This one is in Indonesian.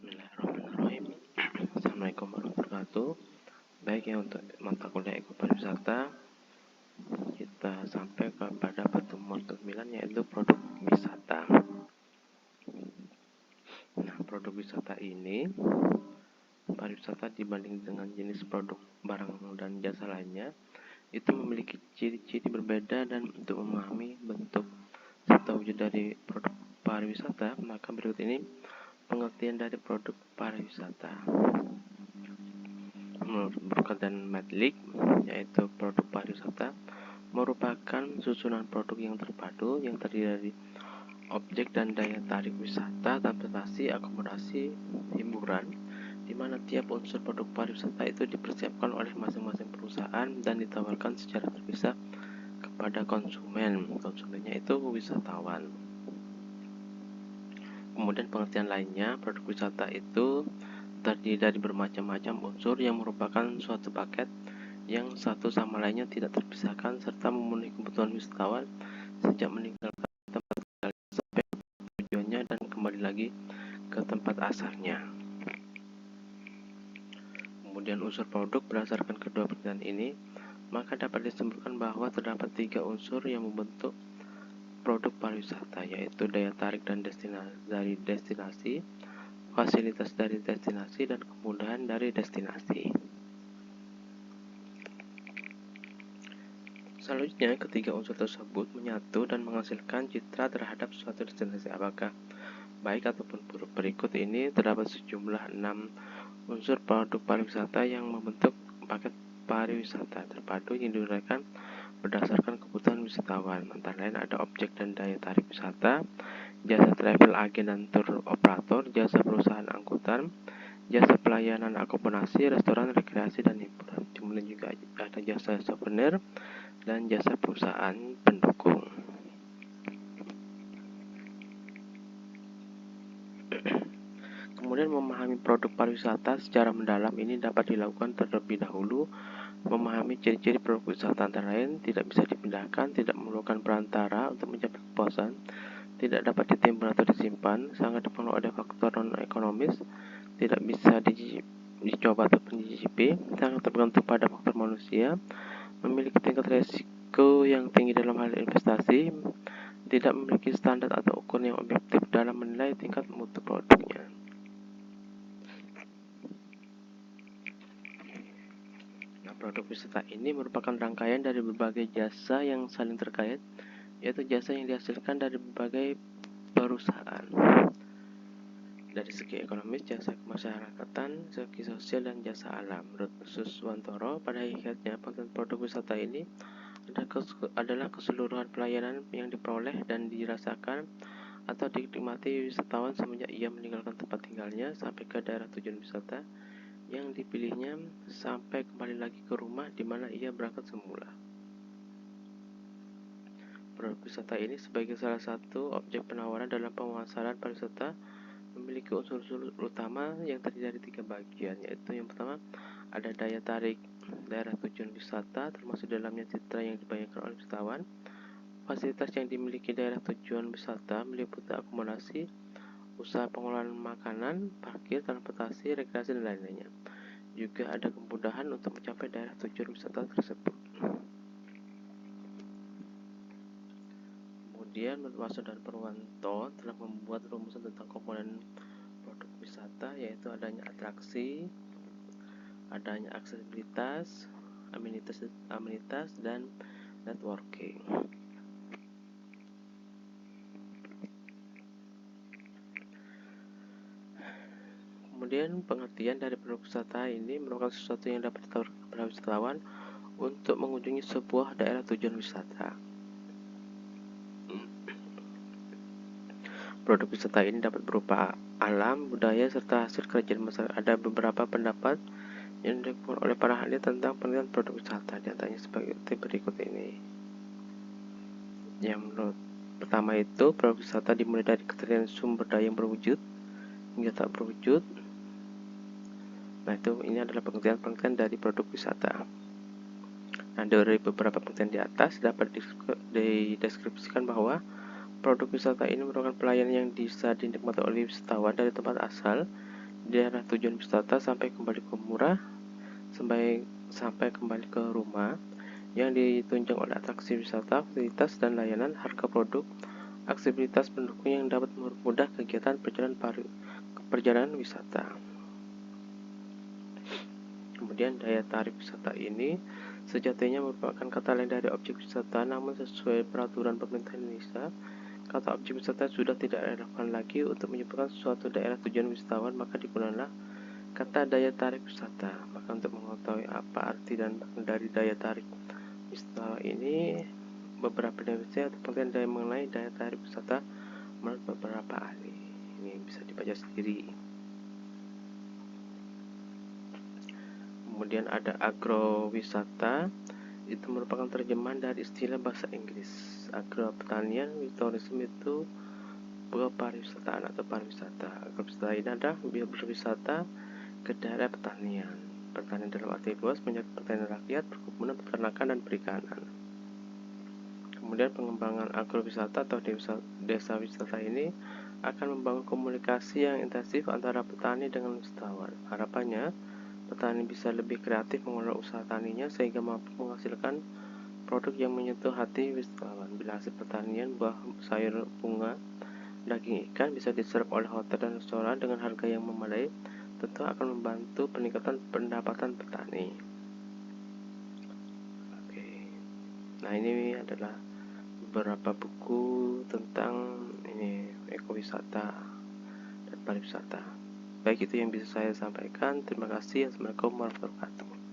Bismillahirrahmanirrahim. Assalamualaikum warahmatullahi wabarakatuh. Baik ya, untuk mata kuliah Ekopariwisata kita sampai kepada pertemuan ke-9, yaitu produk wisata. Nah, produk wisata ini pariwisata dibanding dengan jenis produk barang dan jasa lainnya itu memiliki ciri-ciri berbeda, dan untuk memahami bentuk serta wujud dari produk pariwisata, maka berikut ini pengertian dari produk pariwisata. Menurut Brokat dan Medlik, yaitu produk pariwisata merupakan susunan produk yang terpadu yang terdiri dari objek dan daya tarik wisata, transportasi, akomodasi, hiburan, di mana tiap unsur produk pariwisata itu dipersiapkan oleh masing-masing perusahaan dan ditawarkan secara terpisah kepada konsumen. Konsumennya itu wisatawan. Kemudian pengertian lainnya, produk wisata itu terdiri dari bermacam-macam unsur yang merupakan suatu paket yang satu sama lainnya tidak terpisahkan serta memenuhi kebutuhan wisatawan sejak meninggalkan tempat asalnya sampai tujuannya dan kembali lagi ke tempat asalnya. Kemudian unsur produk berdasarkan kedua pengertian ini, maka dapat disimpulkan bahwa terdapat 3 unsur yang membentuk produk pariwisata, yaitu daya tarik dan dari destinasi, fasilitas dari destinasi, dan kemudahan dari destinasi. Selanjutnya, ketiga unsur tersebut menyatu dan menghasilkan citra terhadap suatu destinasi, apakah baik ataupun buruk. Berikut ini terdapat sejumlah 6 unsur produk pariwisata yang membentuk paket pariwisata terpadu yang diuraikan berdasarkan kebutuhan wisatawan. Antara lain ada objek dan daya tarik wisata, jasa travel agen dan tour operator, jasa perusahaan angkutan, jasa pelayanan akomodasi, restoran, rekreasi, dan hiburan. Kemudian juga ada jasa souvenir dan jasa perusahaan pendukung. Kemudian memahami produk pariwisata secara mendalam ini dapat dilakukan terlebih dahulu. Memahami ciri-ciri produk wisata antara lain tidak bisa dipindahkan, tidak memerlukan perantara untuk mencapai kepuasan, tidak dapat ditimpan atau disimpan, sangat dipengaruhi oleh faktor non-ekonomis, tidak bisa dicoba ataupun dicicipi, sangat tergantung pada faktor manusia, memiliki tingkat risiko yang tinggi dalam hal investasi, tidak memiliki standar atau ukuran yang objektif dalam menilai tingkat mutu produknya. Nah, produk wisata ini merupakan rangkaian dari berbagai jasa yang saling terkait, yaitu jasa yang dihasilkan dari berbagai perusahaan. Dari segi ekonomis, jasa kemasyarakatan, segi sosial, dan jasa alam. Menurut Suswantoro, pada hakikatnya pengertian produk wisata ini adalah keseluruhan pelayanan yang diperoleh dan dirasakan atau dinikmati wisatawan semenjak ia meninggalkan tempat tinggalnya sampai ke daerah tujuan wisata yang dipilihnya sampai kembali lagi ke rumah di mana ia berangkat semula. Produk wisata ini sebagai salah satu objek penawaran dalam pemasaran pariwisata memiliki unsur-unsur utama yang terdiri dari 3 bagian, yaitu yang pertama ada daya tarik daerah tujuan wisata, termasuk dalamnya citra yang dibayangkan oleh wisatawan. Fasilitas yang dimiliki daerah tujuan wisata meliputi akomodasi, usaha pengelolaan makanan, parkir, transportasi, rekreasi, dan lain-lainnya. Juga ada kemudahan untuk mencapai daerah tujuan wisata tersebut. Kemudian Waso dan Purwanto telah membuat rumusan tentang komponen produk wisata, yaitu adanya atraksi, adanya aksesibilitas, amenitas, dan networking. Kemudian pengertian dari produk wisata ini merupakan sesuatu yang dapat ditawarkan kepada wisatawan untuk mengunjungi sebuah daerah tujuan wisata. Produk wisata ini dapat berupa alam, budaya, serta hasil kerjaan masyarakat. Ada beberapa pendapat yang dilakukan oleh para ahli tentang pengertian produk wisata, diantaranya seperti berikut ini. Yang menurut pertama itu, produk wisata dimulai dari ketersediaan sumber daya yang berwujud hingga tak berwujud. Nah, ini adalah pengertian dari produk wisata. Nah, dari beberapa pengertian di atas dapat dideskripsikan bahwa produk wisata ini merupakan pelayanan yang bisa dinikmati oleh wisatawan dari tempat asal daerah tujuan wisata sampai kembali ke murah, sampai kembali ke rumah, yang ditunjang oleh atraksi wisata, fasilitas dan layanan, harga produk, aktivitas pendukung yang dapat mempermudah kegiatan perjalanan wisata. Kemudian daya tarik wisata ini sejatinya merupakan kata lain dari objek wisata, namun sesuai peraturan pemerintah Indonesia, kata objek wisata sudah tidak relevan lagi untuk menyebutkan suatu daerah tujuan wisatawan, maka digunakanlah kata daya tarik wisata. Maka untuk mengetahui apa arti dan makna dari daya tarik wisata ini, beberapa definisi atau pengertian dari mengenai daya tarik wisata menurut beberapa ahli. Ini bisa dibaca sendiri. Kemudian ada agrowisata, itu merupakan terjemahan dari istilah bahasa Inggris. Agropertanian, tourism itu pariwisataan atau pariwisata. Agrowisata ini adalah berwisata ke daerah pertanian. Pertanian dalam arti luas mencakup pertanian rakyat, perkebunan, peternakan, dan perikanan. Kemudian pengembangan agrowisata atau desa wisata ini akan membangun komunikasi yang intensif antara petani dengan wisatawan. Harapannya, petani bisa lebih kreatif mengelola usaha taninya sehingga mampu menghasilkan produk yang menyentuh hati wisatawan. Bila hasil pertanian, buah, sayur, bunga, daging ikan bisa diserap oleh hotel dan restoran dengan harga yang memadai, tentu akan membantu peningkatan pendapatan petani. Oke. Nah, ini adalah beberapa buku tentang ekowisata dan pariwisata. Baik, itu yang bisa saya sampaikan. Terima kasih. Assalamualaikum warahmatullahi wabarakatuh.